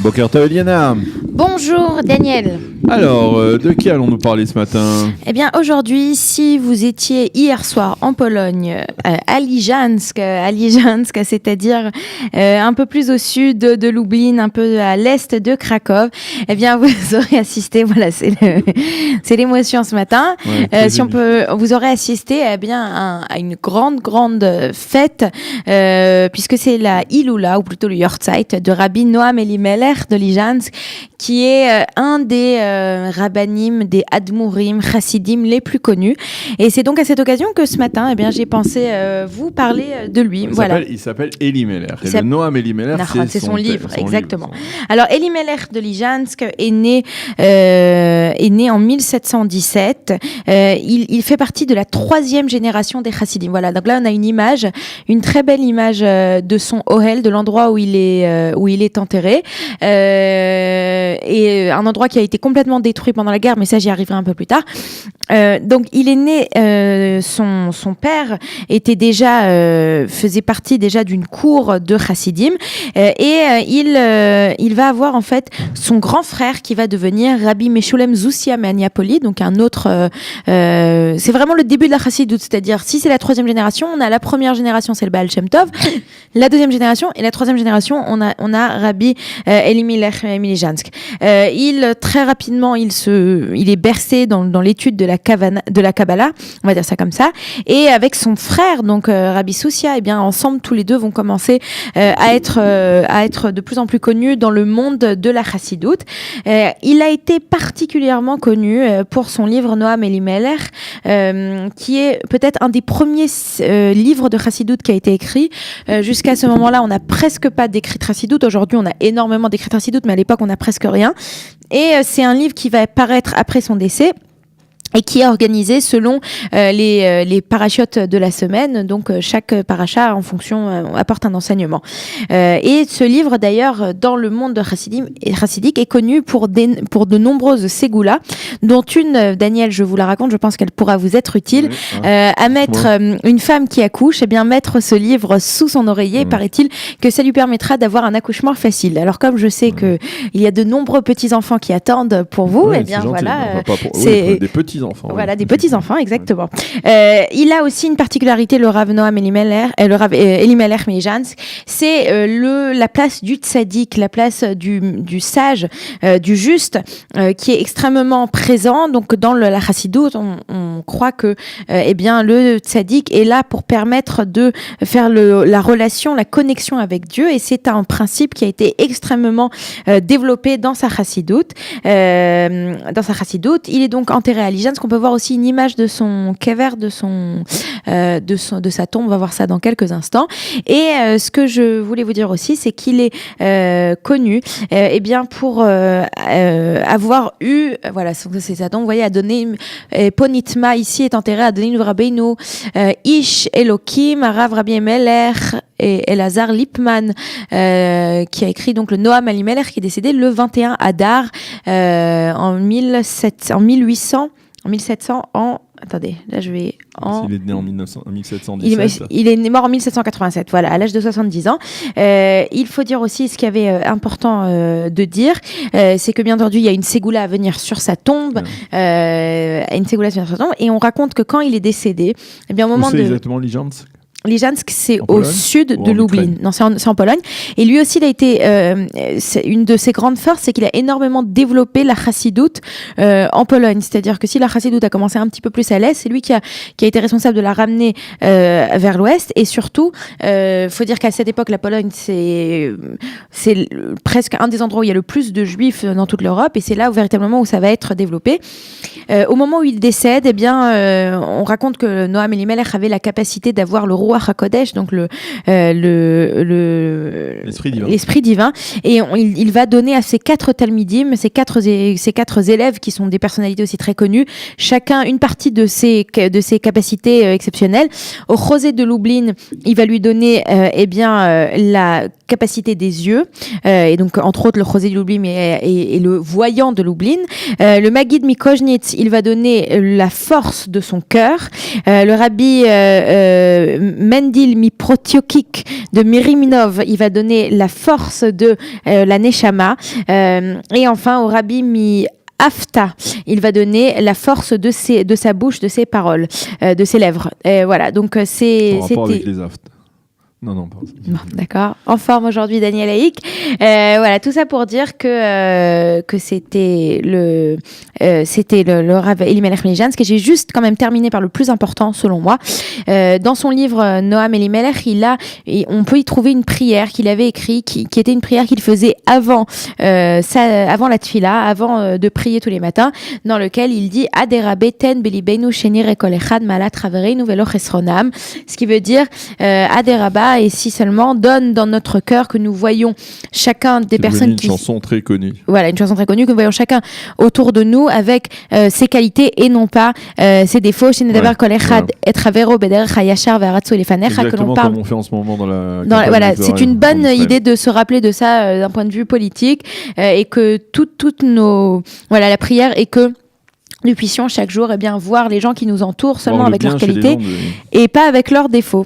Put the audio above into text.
Boker Tov Eliana. Bonjour Daniel. Alors, de qui allons-nous parler ce matin ? Eh bien aujourd'hui, si vous étiez hier soir en Pologne, à Liżansk, c'est-à-dire un peu plus au sud de Lublin, un peu à l'est de Cracovie, eh bien vous aurez assisté, voilà, c'est l'émotion ce matin. Ouais, vous aurez assisté à une grande fête, puisque c'est la Iloula, ou plutôt le Yortzeit, de Rabbi Noam Elimelech de Liżansk, qui est un des rabbanim, des admourim, chassidim les plus connus. Et c'est donc à cette occasion que ce matin, j'ai pensé vous parler de lui. Il s'appelle Elimelech. Et le Noam Elimelech, c'est son livre, exactement. Livre. Alors, Elimelech de Liżansk est né en 1717. Il fait partie de la 3e génération des chassidim. Voilà, donc là, on a une très belle image de son Ohel, de l'endroit où il est enterré. Et un endroit qui a été complètement détruit pendant la guerre, mais ça j'y arriverai un peu plus tard. Donc il est né, son père faisait partie déjà d'une cour de chassidim, et il va avoir en fait son grand frère qui va devenir Rabbi Meshulem Zoussia Maniapoli, donc un autre. C'est vraiment le début de la chassidoute, c'est-à-dire si c'est la 3e génération, on a la première génération, c'est le Baal Shem Tov, la 2e génération et la 3e génération, on a Rabbi Elimelech Liżansk. Très rapidement, il est bercé dans l'étude de la Kabbalah, on va dire ça comme ça, et avec son frère, donc Rabbi Zoussia, ensemble tous les deux vont commencer à être de plus en plus connus dans le monde de la chassidoute. Il a été particulièrement connu pour son livre Noam Elimelech, qui est peut-être un des premiers livres de chassidoute qui a été écrit. Jusqu'à ce moment-là, on n'a presque pas d'écrit de chassidoute. Aujourd'hui, on a énormément d'écrits de chassidoute, mais à l'époque, on n'a presque rien. Et c'est un livre qui va paraître après son décès et qui est organisé selon les parachutes de la semaine. Donc chaque paracha en fonction apporte un enseignement. Et ce livre d'ailleurs dans le monde de chassidique est connu pour de nombreuses ségoulas, dont une, Daniel, je vous la raconte, je pense qu'elle pourra vous être utile. À mettre une femme qui accouche, mettre ce livre sous son oreiller, paraît-il que ça lui permettra d'avoir un accouchement facile. Alors comme je sais que il y a de nombreux petits enfants qui attendent pour vous, c'est des petits enfants. Voilà, des petits-enfants, exactement. Il a aussi une particularité, le Rav Noam Elimelech, Liżansk, c'est la place du tzaddik, la place du sage, du juste, qui est extrêmement présent. Donc, dans la chassidoute, on croit que le tzaddik est là pour permettre de faire la relation, la connexion avec Dieu, et c'est un principe qui a été extrêmement développé dans sa chassidoute. Il est donc enterré à Liżansk. On peut voir aussi une image de son kever, de sa tombe. On va voir ça dans quelques instants. Et ce que je voulais vous dire aussi, c'est qu'il est connu, pour avoir eu, voilà, c'est sa tombe. Vous voyez, a donné Ponitma ici est enterré à Doninu Rabbeinu Ish Elokim, Rav Rabbi Elimelech et Elazar Lipman, qui a écrit donc le Noam Elimelech, qui est décédé le 21 Adar en 1700. Attendez, là je vais Il est né en 1717. Il est mort en 1787, voilà, à l'âge de 70 ans. Il faut dire aussi, ce qu'il y avait important de dire, c'est que bien entendu, il y a une ségoula à venir sur sa tombe, et on raconte que quand il est décédé, au moment de... exactement Liżansk ? Liżansk, c'est au sud de Lublin. Non, c'est en Pologne. Et lui aussi, il a été une de ses grandes forces, c'est qu'il a énormément développé la chassidoute en Pologne. C'est-à-dire que si la chassidoute a commencé un petit peu plus à l'est, c'est lui qui a été responsable de la ramener vers l'ouest. Et surtout, faut dire qu'à cette époque, la Pologne, c'est presque un des endroits où il y a le plus de juifs dans toute l'Europe, et c'est là où véritablement où ça va être développé. Au moment où il décède, on raconte que Noam Elimelech avait la capacité d'avoir le Ruach HaKodesh, donc l'esprit divin, et il va donner à ses 4 talmidim, ces quatre élèves qui sont des personnalités aussi très connues, chacun une partie de ses capacités exceptionnelles. Au Chosé de Lublin, il va lui donner la capacité des yeux, et donc entre autres le Chosé de Lublin et le voyant de Lublin. Le Maguid Mikožnitz, il va donner la force de son cœur. Le Rabbi Mendil mi Protiokik de Miriminov, il va donner la force de la Neshama. Et enfin, au Rabbi mi Afta, il va donner la force de sa bouche, de ses paroles, de ses lèvres. Voilà, donc c'était... En rapport avec les aftes. Non, pas ça. Bon, d'accord. En forme aujourd'hui, Daniel Haïk. Voilà, tout ça pour dire que c'était le Rav Elimelech Mlijansk, que j'ai juste quand même terminé par le plus important selon moi. Dans son livre Noam Elimelech, on peut y trouver une prière qu'il avait écrite, qui était une prière qu'il faisait avant la tfila, avant de prier tous les matins, dans lequel il dit Adera beten belibenu shenir ekol echad malat travereinu velo chesronam, ce qui veut dire Aderaba, et si seulement donne dans notre cœur que nous voyons chacun des personnes qui... Une chanson très connue. Voilà, une chanson très connue, que nous voyons chacun autour de nous avec ses qualités et non pas ses défauts. Exactement comme on fait en ce moment dans la voilà, c'est une bonne idée de se rappeler de ça d'un point de vue politique et que toutes nos... Voilà, la prière et que nous puissions chaque jour voir les gens qui nous entourent seulement avec leurs qualités et pas avec leurs défauts.